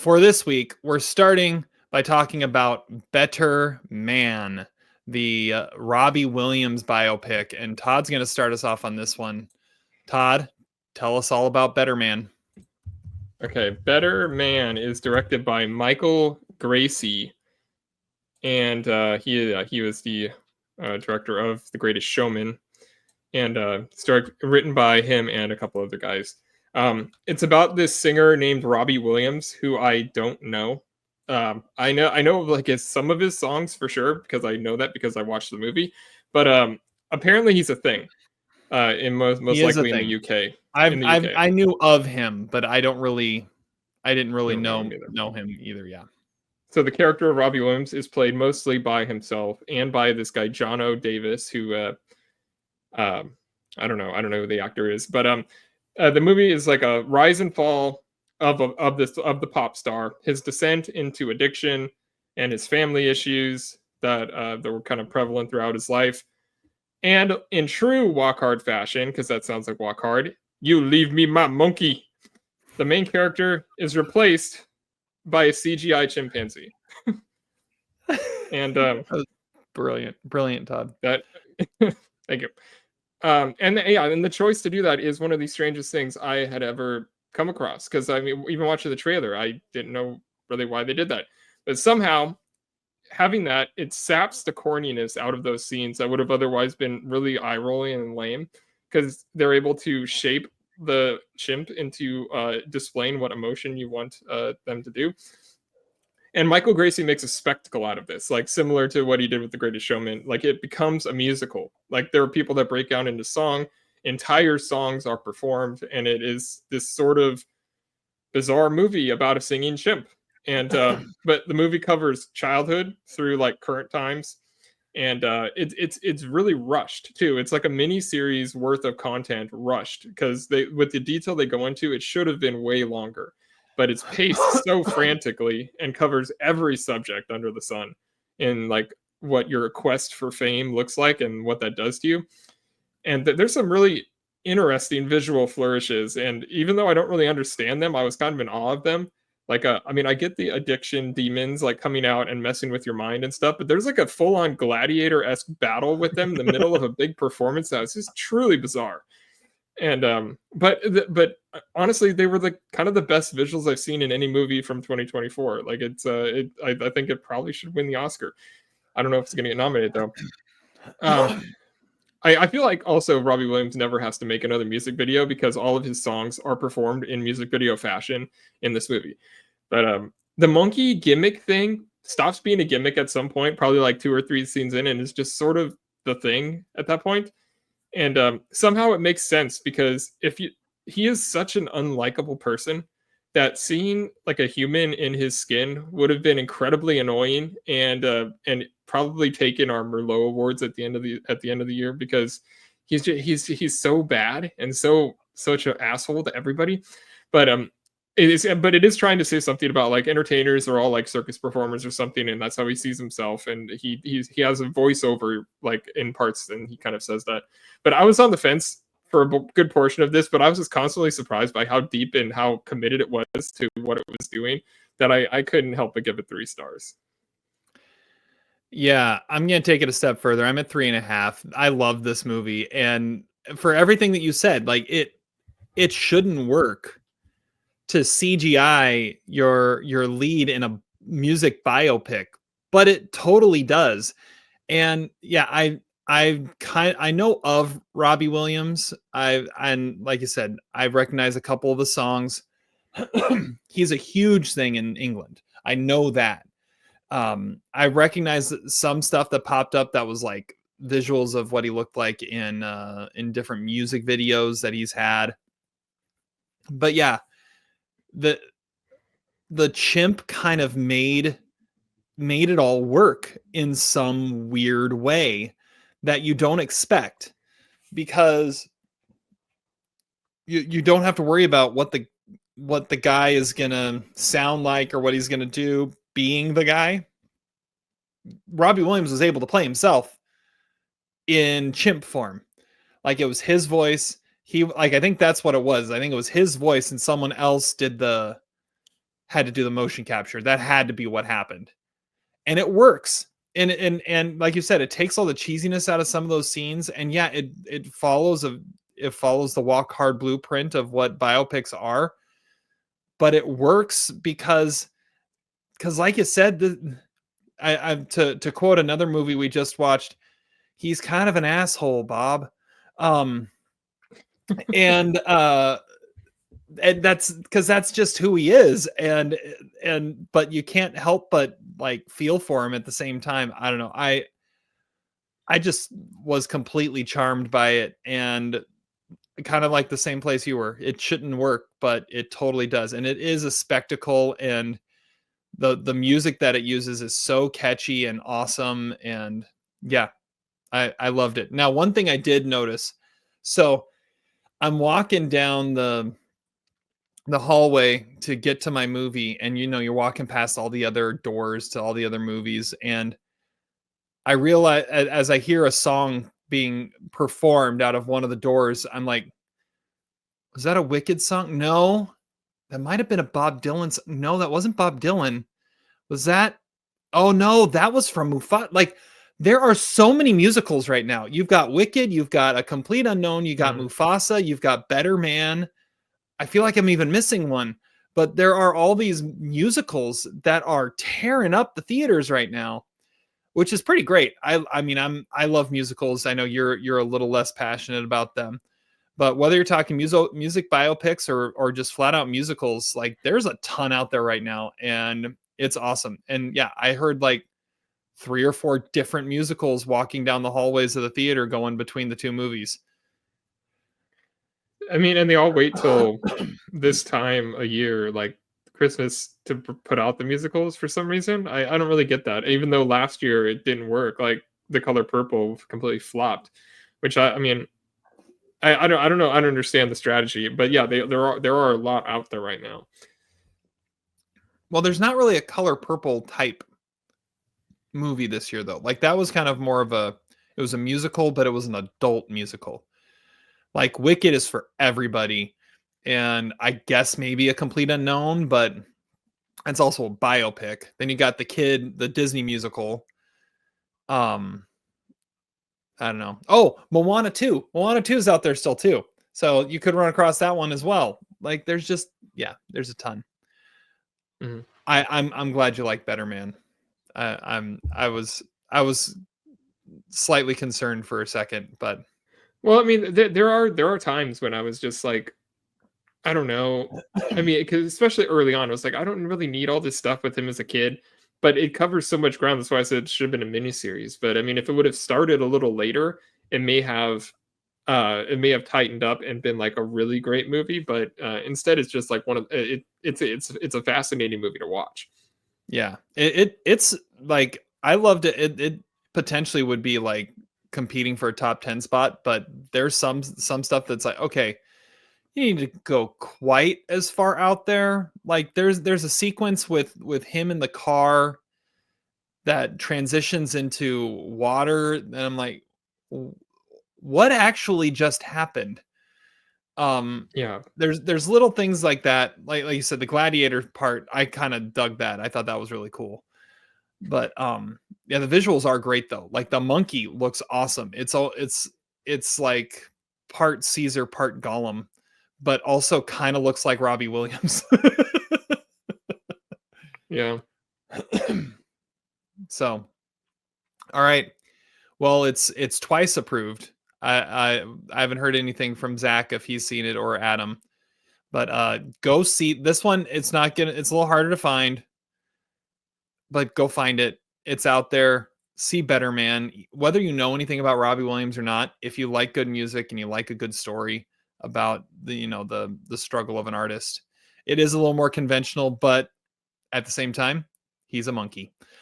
for this week, we're starting by talking about Better Man, the Robbie Williams biopic. And Todd's going to start us off on this one. Todd, tell us all about Better Man. Okay, Better Man is directed by Michael Gracey, and he was the director of The Greatest Showman, and written by him and a couple other guys. It's about this singer named Robbie Williams, who I don't know. I know like some of his songs for sure because I know that because I watched the movie, but apparently he's a thing. In most likely in the UK. I knew of him, but I didn't really know him either. Yeah. So the character of Robbie Williams is played mostly by himself and by this guy Jonno Davies, who I don't know who the actor is, but the movie is like a rise and fall of the pop star, his descent into addiction, and his family issues that were kind of prevalent throughout his life. And in true Walk Hard fashion, because that sounds like Walk Hard, you leave me my monkey. The main character is replaced by a CGI chimpanzee. And brilliant, Todd. That thank you. And the choice to do that is one of the strangest things I had ever come across. Because I mean, even watching the trailer, I didn't know really why they did that, but somehow having that, it saps the corniness out of those scenes that would have otherwise been really eye-rolling and lame, because they're able to shape the chimp into displaying what emotion you want them to do. And Michael Gracey makes a spectacle out of this, like similar to what he did with The Greatest Showman. Like it becomes a musical. Like there are people that break down into song, entire songs are performed, and it is this sort of bizarre movie about a singing chimp. And but the movie covers childhood through like current times, and it's really rushed too. It's like a mini series worth of content rushed, because with the detail they go into, it should have been way longer, but it's paced so frantically and covers every subject under the sun in like what your quest for fame looks like and what that does to you. And there's some really interesting visual flourishes, and even though I don't really understand them, I was kind of in awe of them. Like, I mean, I get the addiction demons like coming out and messing with your mind and stuff, but there's like a full-on gladiator-esque battle with them in the middle of a big performance that was just truly bizarre. And but honestly, they were the kind of the best visuals I've seen in any movie from 2024. Like I think it probably should win the Oscar. I don't know if it's going to get nominated though. I feel like also Robbie Williams never has to make another music video because all of his songs are performed in music video fashion in this movie. But the monkey gimmick thing stops being a gimmick at some point, probably like 2 or 3 scenes in, and is just sort of the thing at that point. And somehow it makes sense, because he is such an unlikable person that seeing like a human in his skin would have been incredibly annoying, and probably taken our Merlot awards at the end of the year, because he's so bad and such an asshole to everybody. But it is trying to say something about like entertainers are all like circus performers or something, and that's how he sees himself. And he has a voiceover like in parts, and he kind of says that. But I was on the fence for a good portion of this, but I was just constantly surprised by how deep and how committed it was to what it was doing, that I couldn't help but give it 3 stars. Yeah, I'm going to take it a step further. I'm at 3.5. I love this movie. And for everything that you said, like it shouldn't work to CGI your lead in a music biopic, but it totally does. And yeah, I know of Robbie Williams. And like you said, I recognize a couple of the songs. He's a huge thing in England. I know that. I recognize some stuff that popped up that was like visuals of what he looked like in different music videos that he's had. But yeah, the chimp kind of made it all work in some weird way that you don't expect, because you don't have to worry about what the guy is gonna sound like or what he's gonna do being the guy. Robbie Williams was able to play himself in chimp form. Like it was his voice. I think that's what it was. I think it was his voice, and someone else did the had to do the motion capture. That had to be what happened. And it works. And like you said, it takes all the cheesiness out of some of those scenes. And yeah, it follows the walk hard blueprint of what biopics are. But it works because like you said, to quote another movie we just watched, he's kind of an asshole, Bob. And that's because that's just who he is. And but you can't help but like feel for him at the same time. I don't know. I just was completely charmed by it, and kind of like the same place you were. It shouldn't work, but it totally does. And it is a spectacle, and the music that it uses is so catchy and awesome. And yeah, I loved it. Now, one thing I did notice, so I'm walking down the hallway to get to my movie, and you're walking past all the other doors to all the other movies, and I realize as I hear a song being performed out of one of the doors, I'm like, was that a Wicked song? No, that might have been a Bob Dylan. No, that wasn't Bob Dylan. Was that? Oh no, that was from Mufasa. Like, there are so many musicals right now. You've got Wicked, you've got A Complete Unknown, you got Mufasa, you've got Better Man. I feel like I'm even missing one, but there are all these musicals that are tearing up the theaters right now, which is pretty great. I mean, I love musicals. I know you're a little less passionate about them, but whether you're talking music biopics or just flat out musicals, like there's a ton out there right now, and it's awesome. And yeah, I heard like 3 or 4 different musicals walking down the hallways of the theater going between the two movies. I mean, and they all wait till this time a year, like Christmas, to put out the musicals for some reason. I don't really get that. Even though last year it didn't work, like The Color Purple completely flopped, which I mean, I don't know. I don't understand the strategy, but yeah, there are a lot out there right now. Well, there's not really a Color Purple type movie this year though. Like that was kind of more of it was a musical, but it was an adult musical. Like Wicked is for everybody, and I guess maybe A Complete Unknown, but it's also a biopic. Then you got the Disney musical. I don't know. Oh, Moana 2. Moana 2 is out there still too. So you could run across that one as well. Like there's a ton. Mm-hmm. I'm glad you like Better Man. I was slightly concerned for a second, but well, I mean, there are times when I was just like, I don't know. I mean, because especially early on, I was like, I don't really need all this stuff with him as a kid, but it covers so much ground. That's why I said it should have been a miniseries. But I mean, if it would have started a little later, it may have tightened up and been like a really great movie. But instead, it's just like it's a fascinating movie to watch. yeah, it's like I loved it. It potentially would be like competing for a top 10 spot, but there's some stuff that's like, okay, you need to go quite as far out there. Like there's a sequence with him in the car that transitions into water, and I'm like, what actually just happened? Yeah. There's little things like that. Like you said, the gladiator part, I kind of dug that. I thought that was really cool. But yeah, the visuals are great though. Like the monkey looks awesome. It's like part Caesar, part Gollum, but also kind of looks like Robbie Williams. Yeah. So, all right. Well, it's twice approved. I haven't heard anything from Zach if he's seen it, or Adam. But go see this one. It's a little harder to find, but go find it. It's out there. See Better Man. Whether you know anything about Robbie Williams or not, if you like good music and you like a good story about the struggle of an artist, it is a little more conventional, but at the same time, he's a monkey.